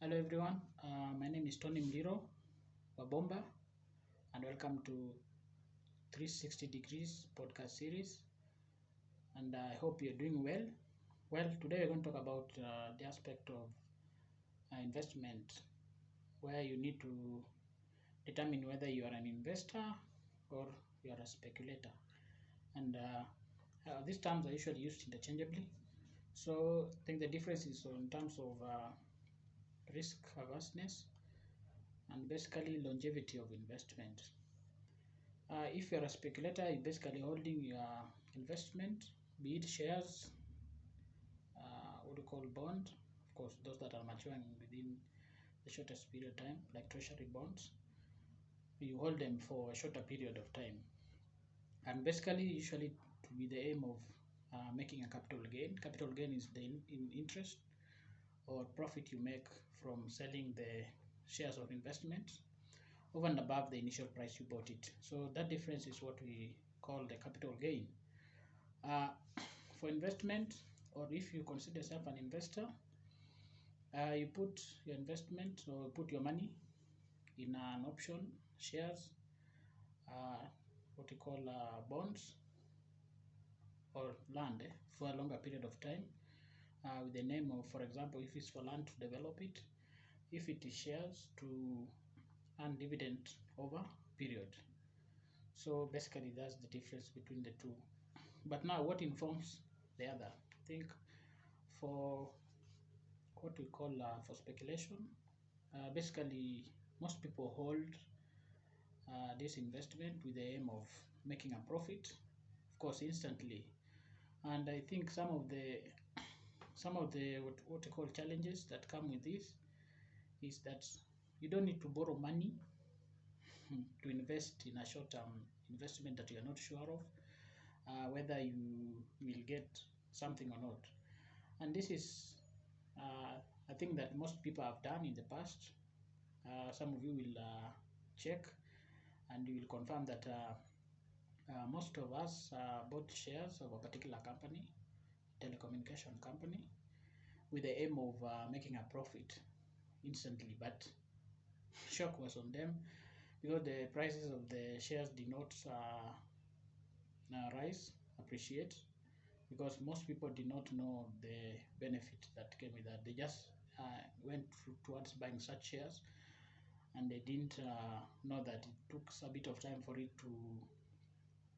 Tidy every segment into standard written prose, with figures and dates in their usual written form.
Hello everyone, my name is Tony Mliro Wabomba and welcome to 360 Degrees podcast series, and I hope you're doing well. Well, today we're going to talk about the aspect of investment where you need to determine whether you are an investor or you are a speculator, and these terms are usually used interchangeably. So I think the difference is in terms of risk averseness and basically longevity of investment. If you're a speculator, you're basically holding your investment, be it shares, what do you call bond, of course, those that are maturing within the shortest period of time, like treasury bonds. You hold them for a shorter period of time, and basically, usually, to be the aim of making a capital gain. Capital gain is the in interest or profit you make from selling the shares of investment over and above the initial price you bought it. So that difference is what we call the capital gain. Uh, for investment, or if you consider yourself an investor, you put your investment or put your money in an option, shares, uh, what you call bonds or land for a longer period of time with the name of, for example, if it's for land to develop it, if it is shares to earn dividend over period. So basically, that's the difference between the two. But now, what informs the other? I think for what we call for speculation, basically, most people hold this investment with the aim of making a profit, of course, instantly. And I think some of the what we call challenges that come with this is that you don't need to borrow money to invest in a short-term investment that you are not sure of whether you will get something or not. And this is, I think, that most people have done in the past. Some of you will check and you will confirm that most of us bought shares of a particular company, telecommunication company, with the aim of making a profit instantly. But shock was on them because the prices of the shares did not rise, appreciate, because most people did not know the benefit that came with that. They just went towards buying such shares, and they didn't know that it took a bit of time for it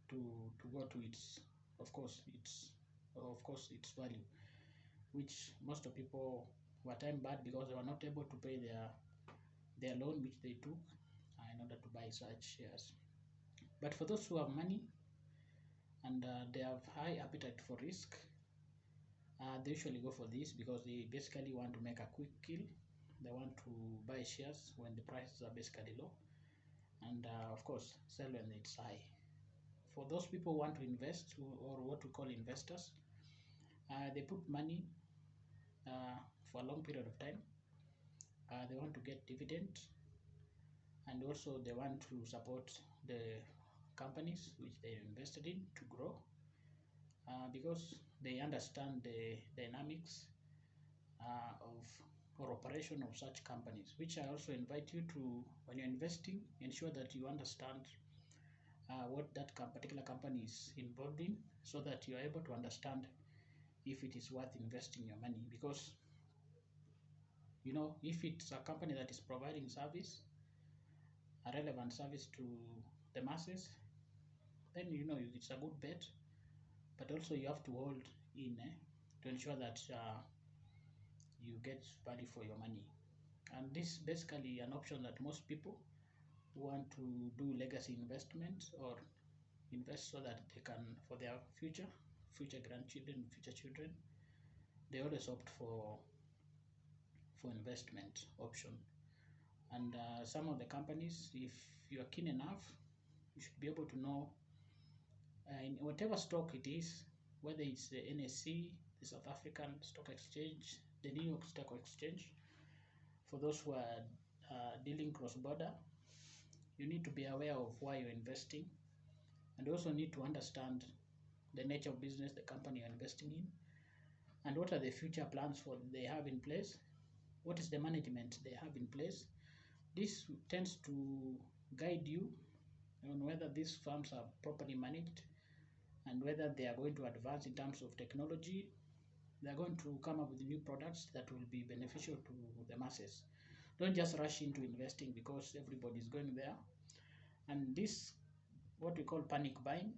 to go to its, of course, its value, which most of people were time bad because they were not able to pay their loan which they took in order to buy such shares. But for those who have money and they have high appetite for risk, they usually go for this because they basically want to make a quick kill. They want to buy shares when the prices are basically low, and of course sell when it's high. For those people who want to invest, or what we call investors, they put money for a long period of time. They want to get dividend, and also they want to support the companies which they invested in to grow because they understand the dynamics of or operation of such companies, which I also invite you to, when you're investing, ensure that you understand what that particular company is involved in, so that you are able to understand if it is worth investing your money. Because if it's a company that is providing service, a relevant service to the masses, then it's a good bet. But also you have to hold in to ensure that you get value for your money. And this is basically an option that most people want to do legacy investment or invest so that they can, for their future grandchildren, future children, they always opt for investment option. And some of the companies, if you are keen enough, you should be able to know in whatever stock it is, whether it's the NSC, the South African Stock Exchange, the New York Stock Exchange. For those who are dealing cross-border, you need to be aware of why you're investing, and also need to understand the nature of business the company you're investing in, and what are the future plans for they have in place, what is the management they have in place. This tends to guide you on whether these firms are properly managed and whether they are going to advance in terms of technology. They are going to come up with new products that will be beneficial to the masses. Don't just rush into investing because everybody is going there. And this, what we call panic buying,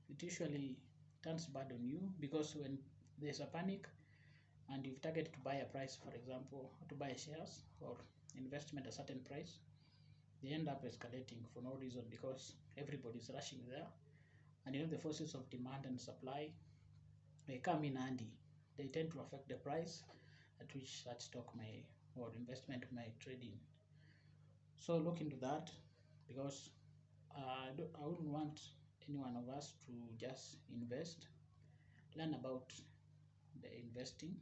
it usually turns bad on you, because when there's a panic and you've targeted to buy a price, for example, to buy shares or investment at a certain price, they end up escalating for no reason because everybody's rushing there. And the forces of demand and supply, they come in handy. They tend to affect the price at which that stock may or investment may trade in. So look into that, because I wouldn't want any one of us to just invest. Learn about the investing.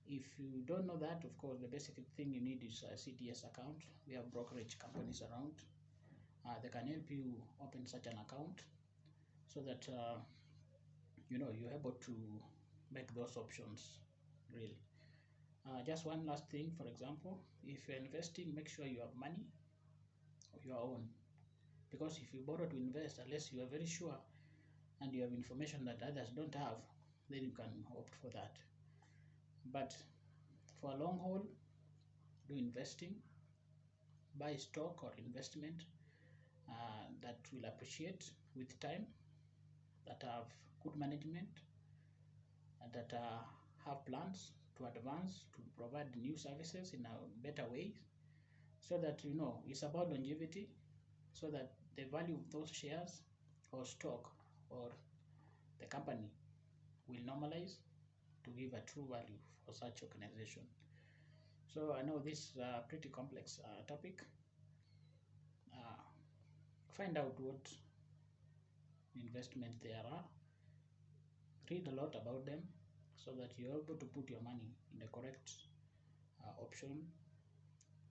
If you don't know that, of course, the basic thing you need is a CDS account. We have brokerage companies around. They can help you open such an account so that you're able to make those options real. Just one last thing, for example, if you're investing, make sure you have money of your own. Because if you borrow to invest, unless you are very sure and you have information that others don't have, then you can opt for that. But for a long haul, do investing, buy stock or investment that will appreciate with time, that have good management, and that have plans to advance, to provide new services in a better way, so that it's about longevity, so that the value of those shares or stock or the company will normalize to give a true value for such organization. So I know this is a pretty complex topic. Uh, find out what investment there are, read a lot about them, so that you're able to put your money in the correct option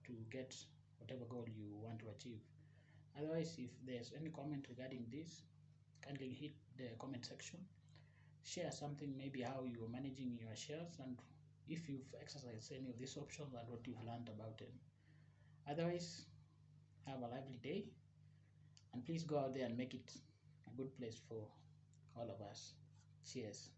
to get whatever goal you want to achieve. Otherwise, if there's any comment regarding this, kindly hit the comment section. Share something, maybe how you're managing your shares, and if you've exercised any of these options and what you've learned about them. Otherwise, have a lively day, and please go out there and make it a good place for all of us. Cheers.